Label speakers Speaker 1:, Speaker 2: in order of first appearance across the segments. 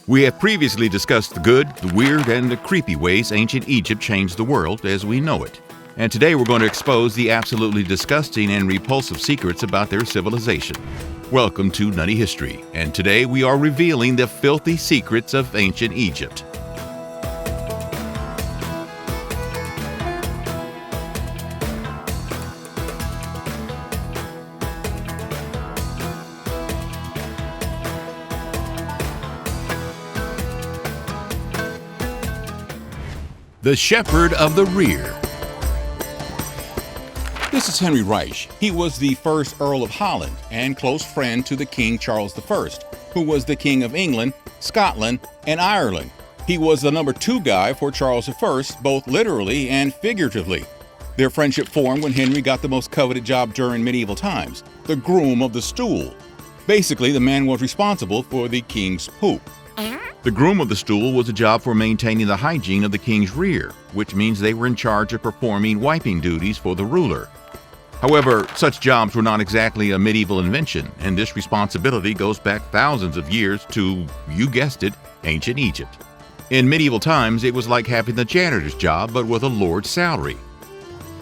Speaker 1: We have previously discussed the good, the weird, and the creepy ways ancient Egypt changed the world as we know it. And today we're going to expose the absolutely disgusting and repulsive secrets about their civilization. Welcome to Nutty History, and today we are revealing the filthy secrets of ancient Egypt. The Shepherd of the Rear.
Speaker 2: This is Henry Reich. He was the first Earl of Holland and close friend to the King Charles I, who was the King of England, Scotland, and Ireland. He was the number 2 guy for Charles I, both literally and figuratively. Their friendship formed when Henry got the most coveted job during medieval times, the groom of the stool. Basically, the man was responsible for the king's poop.
Speaker 1: The groom of the stool was a job for maintaining the hygiene of the king's rear, which means they were in charge of performing wiping duties for the ruler. However, such jobs were not exactly a medieval invention, and this responsibility goes back thousands of years to, you guessed it, ancient Egypt. In medieval times, it was like having the janitor's job, but with a lord's salary.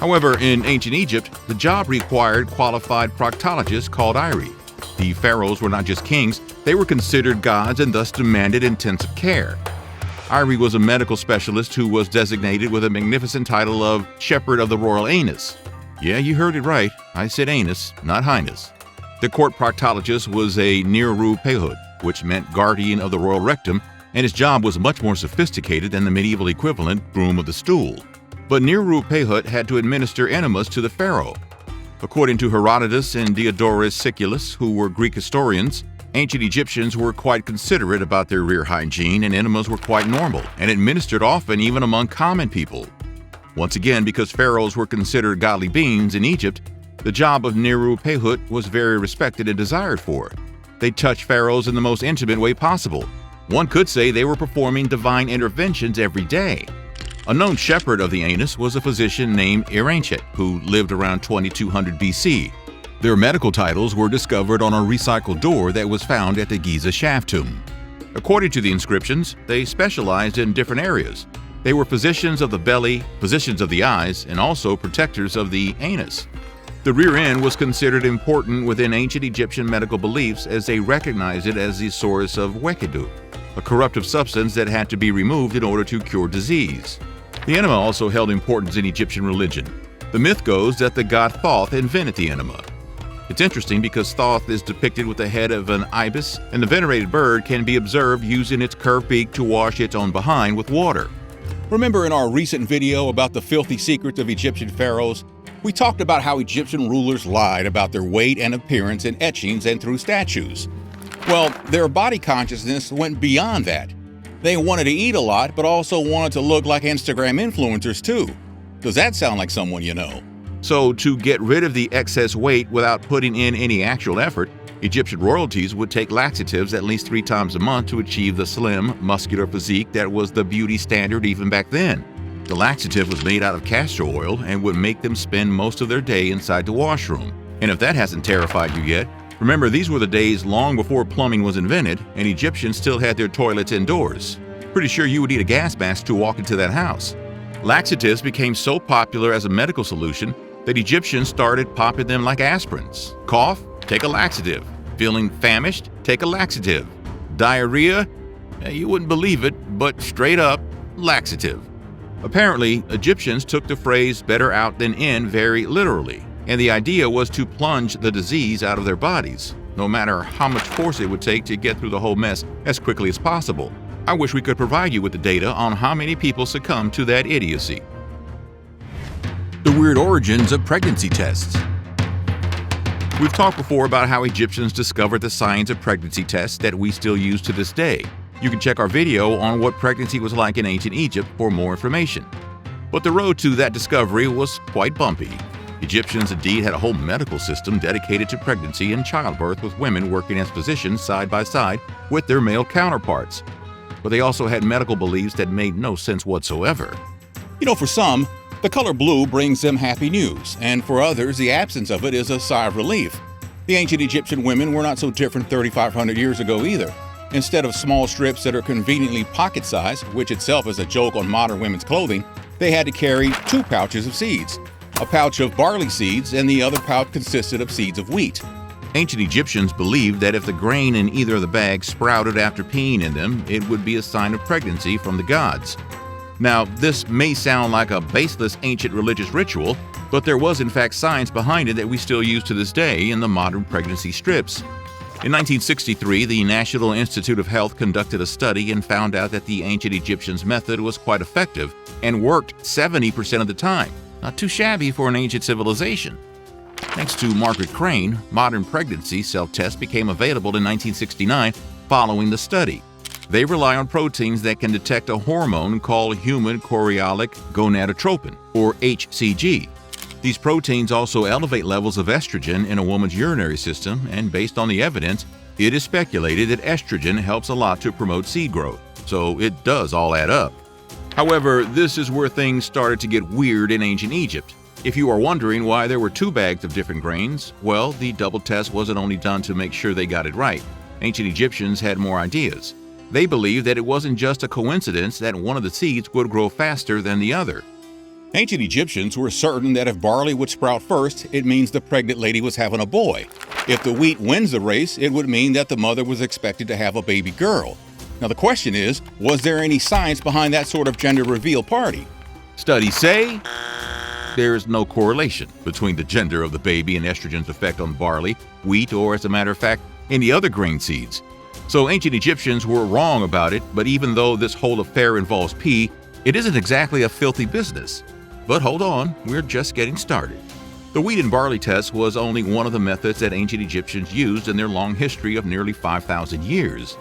Speaker 1: However, in ancient Egypt, the job required qualified proctologists called Iri. The pharaohs were not just kings, they were considered gods and thus demanded intensive care. Iri was a medical specialist who was designated with a magnificent title of Shepherd of the Royal Anus. Yeah, you heard it right. I said anus, not highness. The court proctologist was a Niru Pehut, which meant guardian of the royal rectum, and his job was much more sophisticated than the medieval equivalent groom of the stool. But Niru Pehut had to administer enemas to the pharaoh. According to Herodotus and Diodorus Siculus, who were Greek historians, ancient Egyptians were quite considerate about their rear hygiene, and enemas were quite normal and administered often even among common people. Once again, because pharaohs were considered godly beings in Egypt, the job of Niru Pehut was very respected and desired for. They touched pharaohs in the most intimate way possible. One could say they were performing divine interventions every day. A known shepherd of the anus was a physician named Iranchet, who lived around 2200 BC. Their medical titles were discovered on a recycled door that was found at the Giza shaft tomb. According to the inscriptions, they specialized in different areas. They were physicians of the belly, physicians of the eyes, and also protectors of the anus. The rear end was considered important within ancient Egyptian medical beliefs as they recognized it as the source of wekedu, a corruptive substance that had to be removed in order to cure disease. The enema also held importance in Egyptian religion. The myth goes that the god Thoth invented the enema. It's interesting because Thoth is depicted with the head of an ibis, and the venerated bird can be observed using its curved beak to wash its own behind with water.
Speaker 2: Remember in our recent video about the filthy secrets of Egyptian pharaohs, we talked about how Egyptian rulers lied about their weight and appearance in etchings and through statues. Well, their body consciousness went beyond that. They wanted to eat a lot, but also wanted to look like Instagram influencers too. Does that sound like someone you know?
Speaker 1: So, to get rid of the excess weight without putting in any actual effort, Egyptian royalties would take laxatives at least 3 times a month to achieve the slim, muscular physique that was the beauty standard even back then. The laxative was made out of castor oil and would make them spend most of their day inside the washroom. And if that hasn't terrified you yet, remember these were the days long before plumbing was invented and Egyptians still had their toilets indoors. Pretty sure you would need a gas mask to walk into that house. Laxatives became so popular as a medical solution that Egyptians started popping them like aspirins. Cough? Take a laxative. Feeling famished? Take a laxative. Diarrhea? You wouldn't believe it, but straight up, laxative. Apparently, Egyptians took the phrase better out than in very literally, and the idea was to plunge the disease out of their bodies, no matter how much force it would take to get through the whole mess as quickly as possible. I wish we could provide you with the data on how many people succumbed to that idiocy.
Speaker 2: The weird origins of pregnancy tests.
Speaker 1: We've talked before about how Egyptians discovered the science of pregnancy tests that we still use to this day. You can check our video on what pregnancy was like in ancient Egypt for more information. But the road to that discovery was quite bumpy. Egyptians indeed had a whole medical system dedicated to pregnancy and childbirth, with women working as physicians side by side with their male counterparts. But they also had medical beliefs that made no sense whatsoever.
Speaker 2: You know, for some, the color blue brings them happy news, and for others, the absence of it is a sigh of relief. The ancient Egyptian women were not so different 3,500 years ago either. Instead of small strips that are conveniently pocket-sized, which itself is a joke on modern women's clothing, they had to carry 2 pouches of seeds, a pouch of barley seeds and the other pouch consisted of seeds of wheat.
Speaker 1: Ancient Egyptians believed that if the grain in either of the bags sprouted after peeing in them, it would be a sign of pregnancy from the gods. Now, this may sound like a baseless ancient religious ritual, but there was in fact science behind it that we still use to this day in the modern pregnancy strips. In 1963, the National Institute of Health conducted a study and found out that the ancient Egyptians' method was quite effective and worked 70% of the time. Not too shabby for an ancient civilization. Thanks to Margaret Crane, modern pregnancy self-tests became available in 1969 following the study. They rely on proteins that can detect a hormone called human chorionic gonadotropin, or HCG. These proteins also elevate levels of estrogen in a woman's urinary system, and based on the evidence, it is speculated that estrogen helps a lot to promote seed growth. So it does all add up. However, this is where things started to get weird in ancient Egypt. If you are wondering why there were 2 bags of different grains, well, the double test wasn't only done to make sure they got it right. Ancient Egyptians had more ideas. They believed that it wasn't just a coincidence that one of the seeds would grow faster than the other.
Speaker 2: Ancient Egyptians were certain that if barley would sprout first, it means the pregnant lady was having a boy. If the wheat wins the race, it would mean that the mother was expected to have a baby girl. Now the question is, was there any science behind that sort of gender reveal party?
Speaker 1: Studies say there's no correlation between the gender of the baby and estrogen's effect on barley, wheat, or as a matter of fact, any other grain seeds. So ancient Egyptians were wrong about it, but even though this whole affair involves pee, it isn't exactly a filthy business. But hold on, we're just getting started. The wheat and barley test was only one of the methods that ancient Egyptians used in their long history of nearly 5,000 years.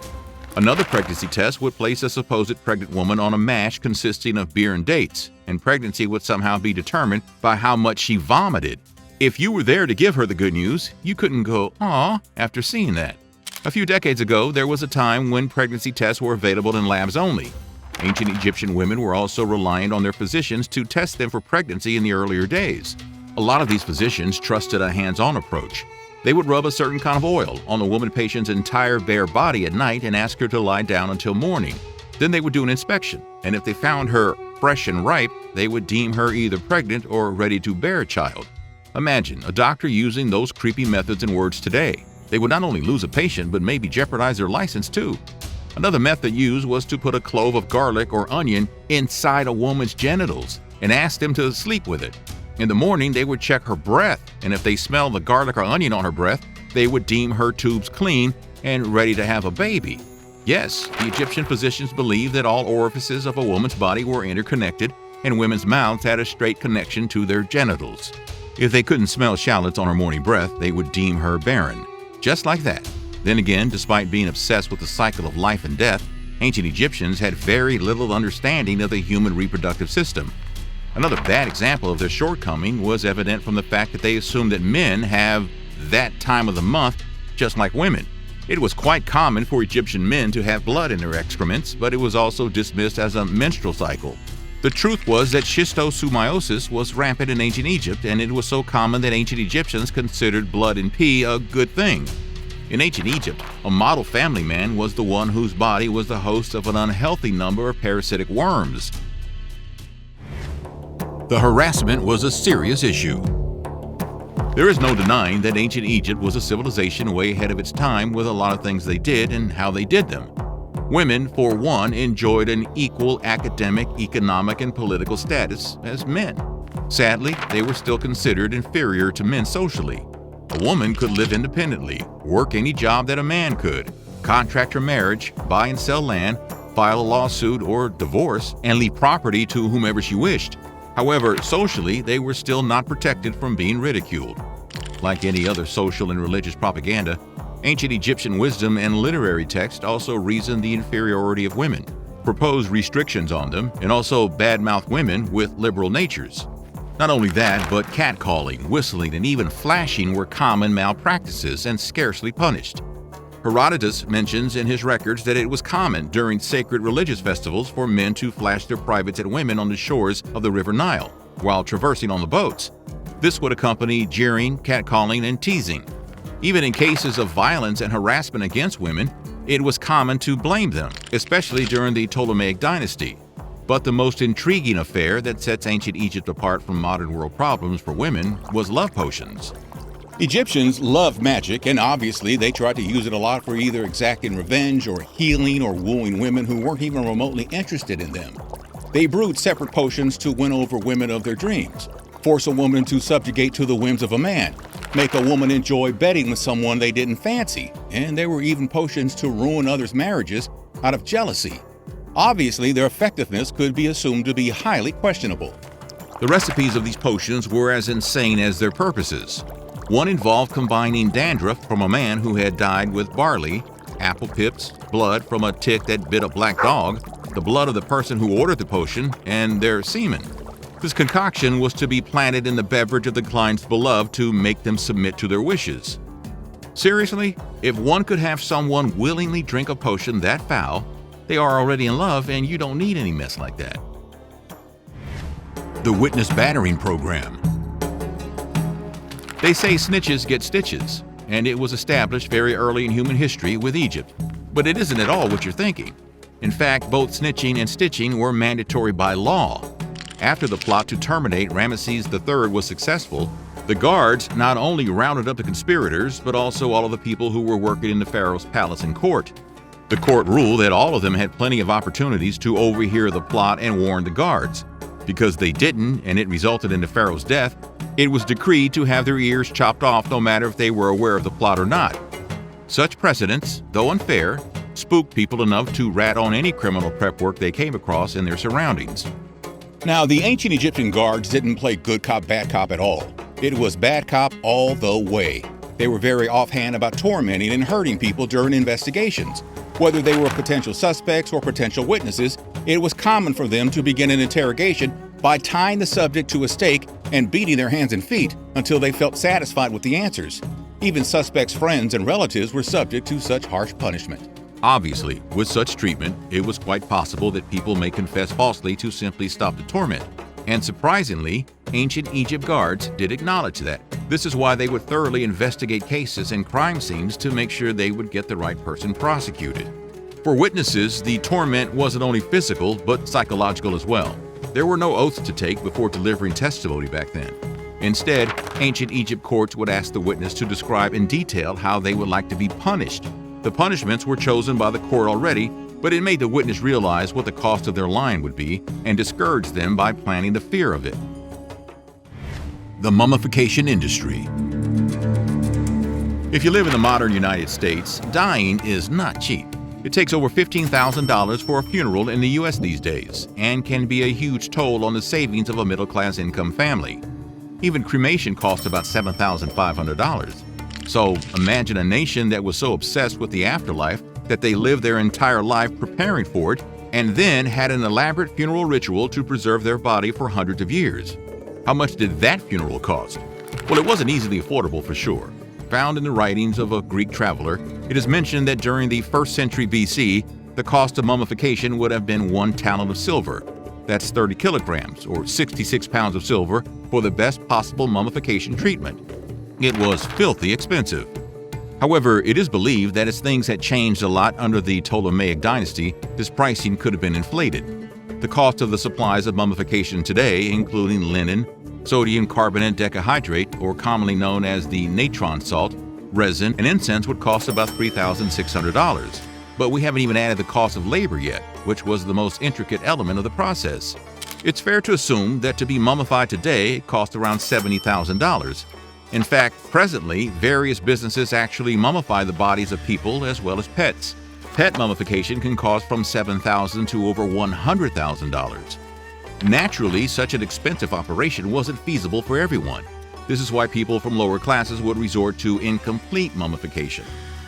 Speaker 1: Another pregnancy test would place a supposed pregnant woman on a mash consisting of beer and dates, and pregnancy would somehow be determined by how much she vomited. If you were there to give her the good news, you couldn't go, "Aw," after seeing that. A few decades ago, there was a time when pregnancy tests were available in labs only. Ancient Egyptian women were also reliant on their physicians to test them for pregnancy in the earlier days. A lot of these physicians trusted a hands-on approach. They would rub a certain kind of oil on the woman patient's entire bare body at night and ask her to lie down until morning. Then they would do an inspection, and if they found her fresh and ripe, they would deem her either pregnant or ready to bear a child. Imagine a doctor using those creepy methods and words today. They would not only lose a patient, but maybe jeopardize their license too. Another method used was to put a clove of garlic or onion inside a woman's genitals and ask them to sleep with it. In the morning, they would check her breath, and if they smelled the garlic or onion on her breath, they would deem her tubes clean and ready to have a baby. Yes, the Egyptian physicians believed that all orifices of a woman's body were interconnected, and women's mouths had a straight connection to their genitals. If they couldn't smell shallots on her morning breath, they would deem her barren. Just like that. Then again, despite being obsessed with the cycle of life and death, ancient Egyptians had very little understanding of the human reproductive system. Another bad example of their shortcoming was evident from the fact that they assumed that men have that time of the month just like women. It was quite common for Egyptian men to have blood in their excrements, but it was also dismissed as a menstrual cycle. The truth was that schistosomiasis was rampant in ancient Egypt, and it was so common that ancient Egyptians considered blood and pee a good thing. In ancient Egypt, a model family man was the one whose body was the host of an unhealthy number of parasitic worms. The harassment was a serious issue. There is no denying that ancient Egypt was a civilization way ahead of its time with a lot of things they did and how they did them. Women, for one, enjoyed an equal academic, economic, and political status as men. Sadly, they were still considered inferior to men socially. A woman could live independently, work any job that a man could, contract her marriage, buy and sell land, file a lawsuit or divorce, and leave property to whomever she wished. However, socially, they were still not protected from being ridiculed. Like any other social and religious propaganda, ancient Egyptian wisdom and literary text also reasoned the inferiority of women, proposed restrictions on them, and also badmouthed women with liberal natures. Not only that, but catcalling, whistling, and even flashing were common malpractices and scarcely punished. Herodotus mentions in his records that it was common during sacred religious festivals for men to flash their privates at women on the shores of the River Nile while traversing on the boats. This would accompany jeering, catcalling, and teasing. Even in cases of violence and harassment against women, it was common to blame them, especially during the Ptolemaic dynasty. But the most intriguing affair that sets ancient Egypt apart from modern world problems for women was love potions.
Speaker 2: Egyptians loved magic, and obviously they tried to use it a lot for either exacting revenge or healing or wooing women who weren't even remotely interested in them. They brewed separate potions to win over women of their dreams, force a woman to subjugate to the whims of a man, make a woman enjoy betting with someone they didn't fancy, and there were even potions to ruin others' marriages out of jealousy. Obviously, their effectiveness could be assumed to be highly questionable.
Speaker 1: The recipes of these potions were as insane as their purposes. One involved combining dandruff from a man who had died with barley, apple pips, blood from a tick that bit a black dog, the blood of the person who ordered the potion, and their semen. This concoction was to be planted in the beverage of the client's beloved to make them submit to their wishes. Seriously, if one could have someone willingly drink a potion that foul, they are already in love and you don't need any mess like that. The witness battering program. They say snitches get stitches, and it was established very early in human history with Egypt. But it isn't at all what you're thinking. In fact, both snitching and stitching were mandatory by law. After the plot to terminate Ramesses III was successful, the guards not only rounded up the conspirators, but also all of the people who were working in the pharaoh's palace and court. The court ruled that all of them had plenty of opportunities to overhear the plot and warn the guards. Because they didn't, and it resulted in the pharaoh's death, it was decreed to have their ears chopped off no matter if they were aware of the plot or not. Such precedents, though unfair, spooked people enough to rat on any criminal prep work they came across in their surroundings.
Speaker 2: Now, the ancient Egyptian guards didn't play good cop, bad cop at all. It was bad cop all the way. They were very offhand about tormenting and hurting people during investigations. Whether they were potential suspects or potential witnesses, it was common for them to begin an interrogation by tying the subject to a stake and beating their hands and feet until they felt satisfied with the answers. Even suspects' friends and relatives were subject to such harsh punishment.
Speaker 1: Obviously, with such treatment, it was quite possible that people may confess falsely to simply stop the torment. And surprisingly, ancient Egypt guards did acknowledge that. This is why they would thoroughly investigate cases and crime scenes to make sure they would get the right person prosecuted. For witnesses, the torment wasn't only physical, but psychological as well. There were no oaths to take before delivering testimony back then. Instead, ancient Egypt courts would ask the witness to describe in detail how they would like to be punished. The punishments were chosen by the court already, but it made the witness realize what the cost of their lying would be and discouraged them by planting the fear of it. The Mummification Industry. If you live in the modern United States, dying is not cheap. It takes over $15,000 for a funeral in the U.S. these days, and can be a huge toll on the savings of a middle-class income family. Even cremation costs about $7,500. So imagine a nation that was so obsessed with the afterlife that they lived their entire life preparing for it, and then had an elaborate funeral ritual to preserve their body for hundreds of years. How much did that funeral cost? Well, it wasn't easily affordable for sure. Found in the writings of a Greek traveler, it is mentioned that during the 1st century BC, the cost of mummification would have been 1 talent of silver. That's 30 kilograms, or 66 pounds of silver, for the best possible mummification treatment. It was filthy expensive. However, it is believed that as things had changed a lot under the Ptolemaic dynasty, this pricing could have been inflated. The cost of the supplies of mummification today, including linen, sodium carbonate decahydrate, or commonly known as the natron salt, resin, and incense would cost about $3,600. But we haven't even added the cost of labor yet, which was the most intricate element of the process. It's fair to assume that to be mummified today, it costs around $70,000. In fact, presently, various businesses actually mummify the bodies of people as well as pets. Pet mummification can cost from $7,000 to over $100,000. Naturally, such an expensive operation wasn't feasible for everyone. This is why people from lower classes would resort to incomplete mummification.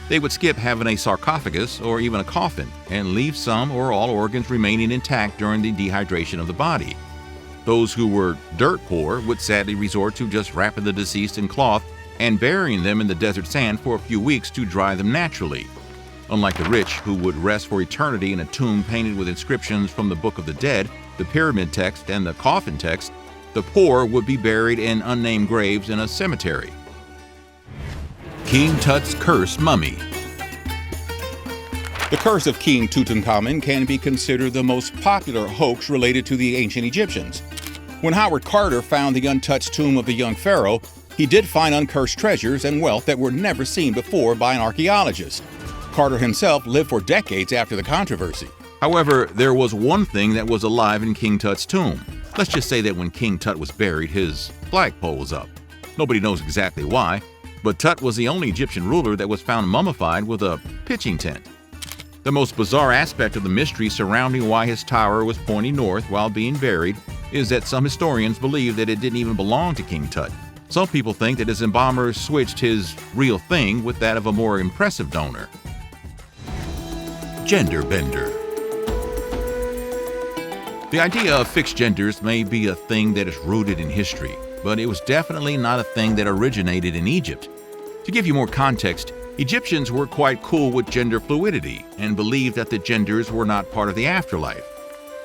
Speaker 1: They would skip having a sarcophagus or even a coffin and leave some or all organs remaining intact during the dehydration of the body. Those who were dirt poor would sadly resort to just wrapping the deceased in cloth and burying them in the desert sand for a few weeks to dry them naturally. Unlike the rich, who would rest for eternity in a tomb painted with inscriptions from the Book of the Dead, the Pyramid Text, and the Coffin Text, the poor would be buried in unnamed graves in a cemetery. King Tut's Cursed Mummy.
Speaker 2: The curse of King Tutankhamun can be considered the most popular hoax related to the ancient Egyptians. When Howard Carter found the untouched tomb of the young pharaoh, he did find uncursed treasures and wealth that were never seen before by an archaeologist. Carter himself lived for decades after the controversy.
Speaker 1: However, there was one thing that was alive in King Tut's tomb. Let's just say that when King Tut was buried, his flagpole was up. Nobody knows exactly why, but Tut was the only Egyptian ruler that was found mummified with a pitching tent. The most bizarre aspect of the mystery surrounding why his tower was pointing north while being buried is that some historians believe that it didn't even belong to King Tut. Some people think that his embalmer switched his real thing with that of a more impressive donor. Gender bender. The idea of fixed genders may be a thing that is rooted in history, but it was definitely not a thing that originated in Egypt. To give you more context, Egyptians were quite cool with gender fluidity and believed that the genders were not part of the afterlife.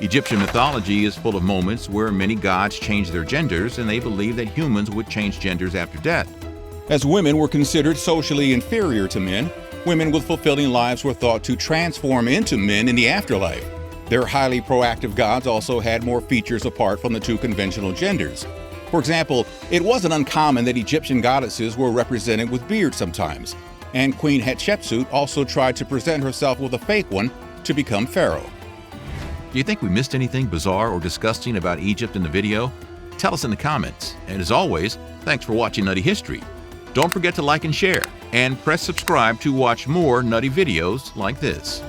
Speaker 1: Egyptian mythology is full of moments where many gods changed their genders, and they believed that humans would change genders after death.
Speaker 2: As women were considered socially inferior to men, women with fulfilling lives were thought to transform into men in the afterlife. Their highly proactive gods also had more features apart from the two conventional genders. For example, it wasn't uncommon that Egyptian goddesses were represented with beards sometimes, and Queen Hatshepsut also tried to present herself with a fake one to become pharaoh.
Speaker 1: Do you think we missed anything bizarre or disgusting about Egypt in the video? Tell us in the comments. And as always, thanks for watching Nutty History. Don't forget to like and share, and press subscribe to watch more nutty videos like this.